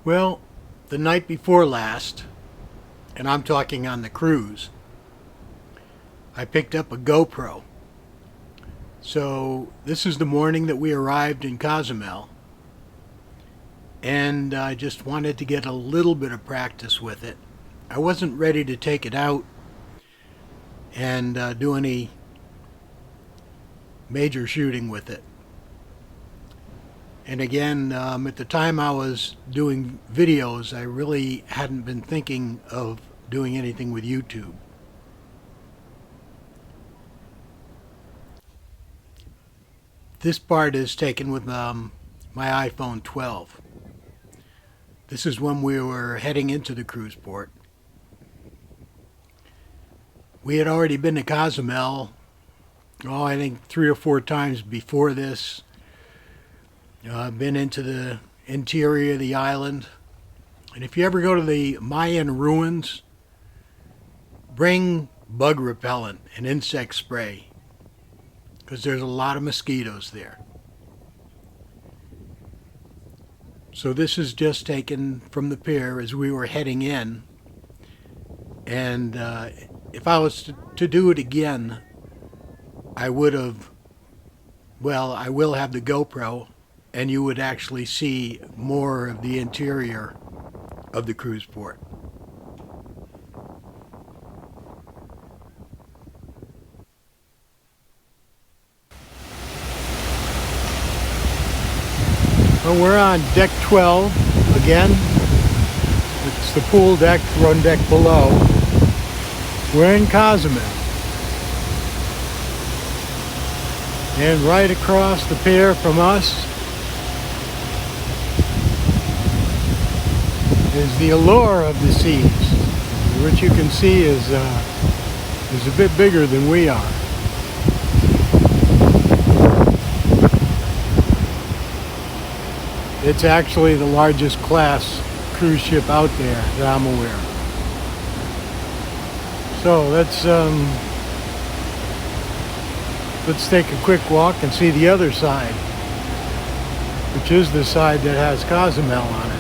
Well, the night before last, and I'm talking on the cruise, I picked up a GoPro. So this is the morning that we arrived in Cozumel, and I just wanted to get a little bit of practice with it. I wasn't ready to take it out and do any major shooting with it. And again, at the time I was doing videos, I really hadn't been thinking of doing anything with YouTube. This part is taken with my iPhone 12. This is when we were heading into the cruise port. We had already been to Cozumel, I think 3 or 4 times before this. I've been into the interior of the island. And if you ever go to the Mayan ruins, bring bug repellent and insect spray, because there's a lot of mosquitoes there. So this is just taken from the pier as we were heading in. And if I was to do it again, I would have, I will have the GoPro, and you would actually see more of the interior of the cruise port. Well, we're on deck 12 again. It's the pool deck, run deck below. We're in Cozumel. And right across the pier from us is the allure of the seas, which you can see is a bit bigger than we are. It's actually the largest class cruise ship out there that I'm aware of. So let's take a quick walk and see the other side, which is the side that has Cozumel on it.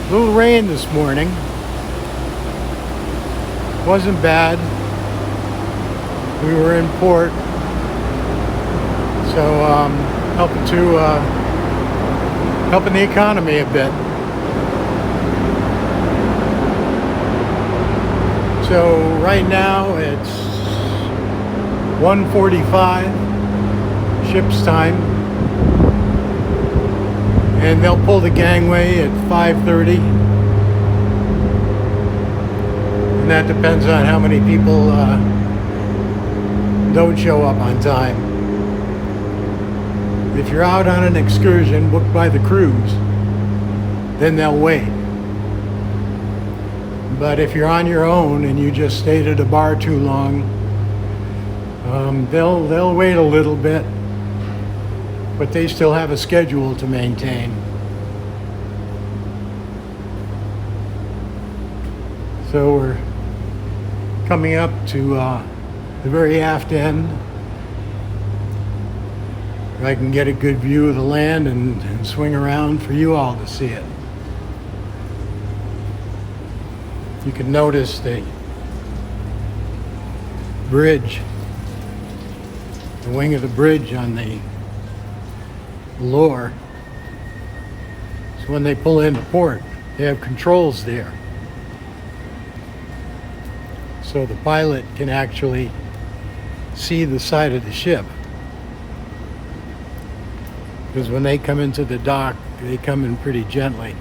A little rain this morning. Wasn't bad. We were in port, so helping the economy a bit. So right now it's 1:45 ship's time, and they'll pull the gangway at 5:30, and that depends on how many people don't show up on time. If you're out on an excursion booked by the cruise, then they'll wait. But if you're on your own and you just stayed at a bar too long, they'll wait a little bit, but they still have a schedule to maintain. So we're coming up to the very aft end, where I can get a good view of the land and swing around for you all to see it. You can notice the bridge, the wing of the bridge on the lower. So when they pull into port, they have controls there. So the pilot can actually see the side of the ship. Because when they come into the dock, they come in pretty gently.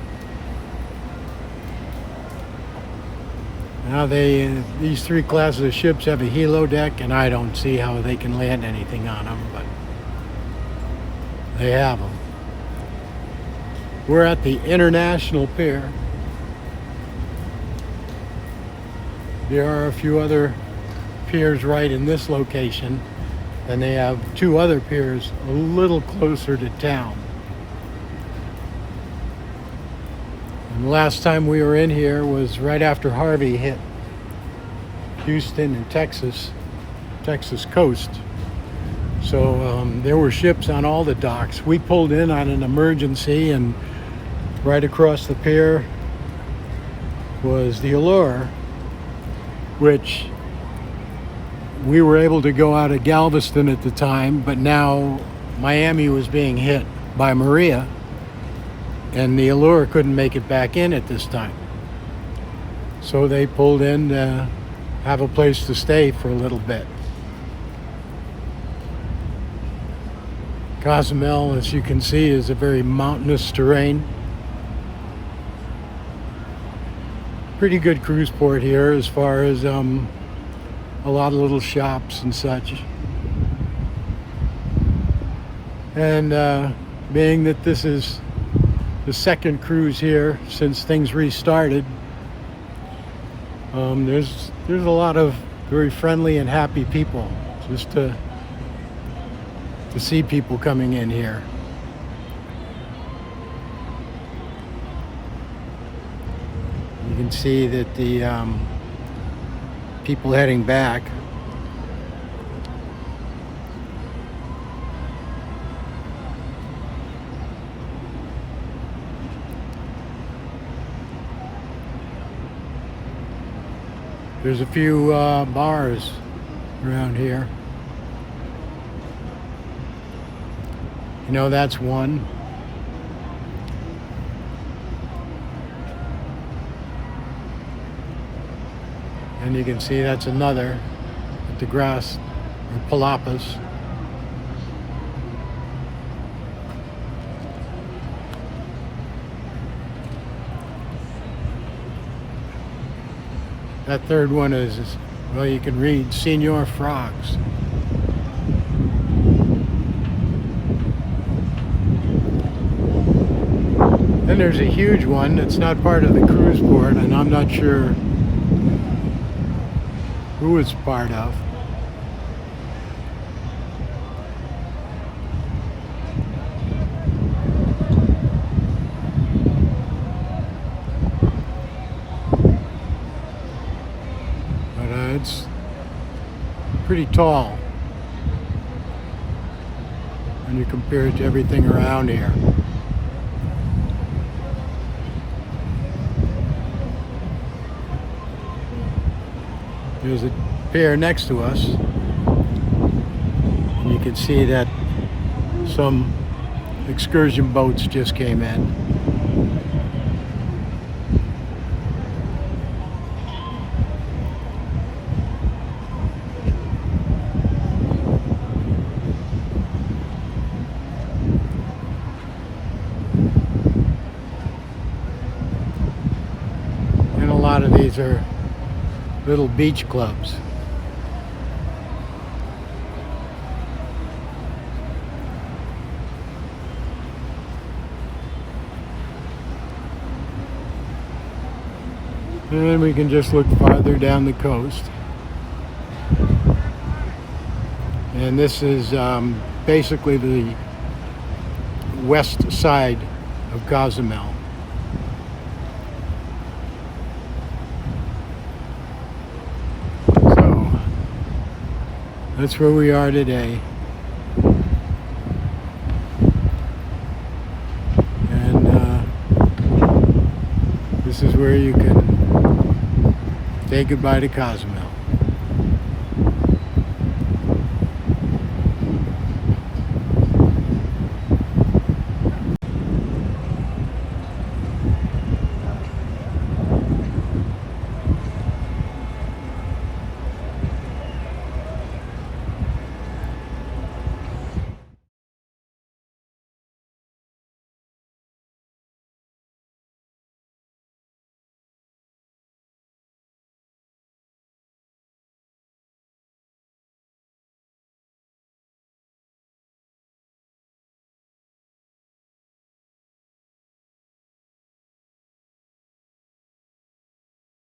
Now these 3 classes of ships have a helo deck, and I don't see how they can land anything on them, but they have them. We're at the International Pier. There are a few other piers right in this location, and they have 2 other piers a little closer to town. And the last time we were in here was right after Harvey hit Houston and Texas coast. So there were ships on all the docks. We pulled in on an emergency, and right across the pier was the Allure, which we were able to go out of Galveston at the time, but now Miami was being hit by Maria, and the Allure couldn't make it back in at this time. So they pulled in to have a place to stay for a little bit. Cozumel, as you can see, is a very mountainous terrain. Pretty good cruise port here as far as a lot of little shops and such. And being that this is the second cruise here since things restarted, there's a lot of very friendly and happy people just to see people coming in here. You can see that the people heading back there's a few bars around here. You know, that's one. And you can see that's another at the grass or Palapas. That third one is, well, you can read Senor Frogs. Then there's a huge one that's not part of the cruise port, and I'm not sure who it's part of. But it's pretty tall when you compare it to everything around here. There's a pier next to us, and you can see that some excursion boats just came in. And a lot of these are little beach clubs. And then we can just look farther down the coast. And this is basically the west side of Cozumel. That's where we are today. And this is where you can say goodbye to Cozumel.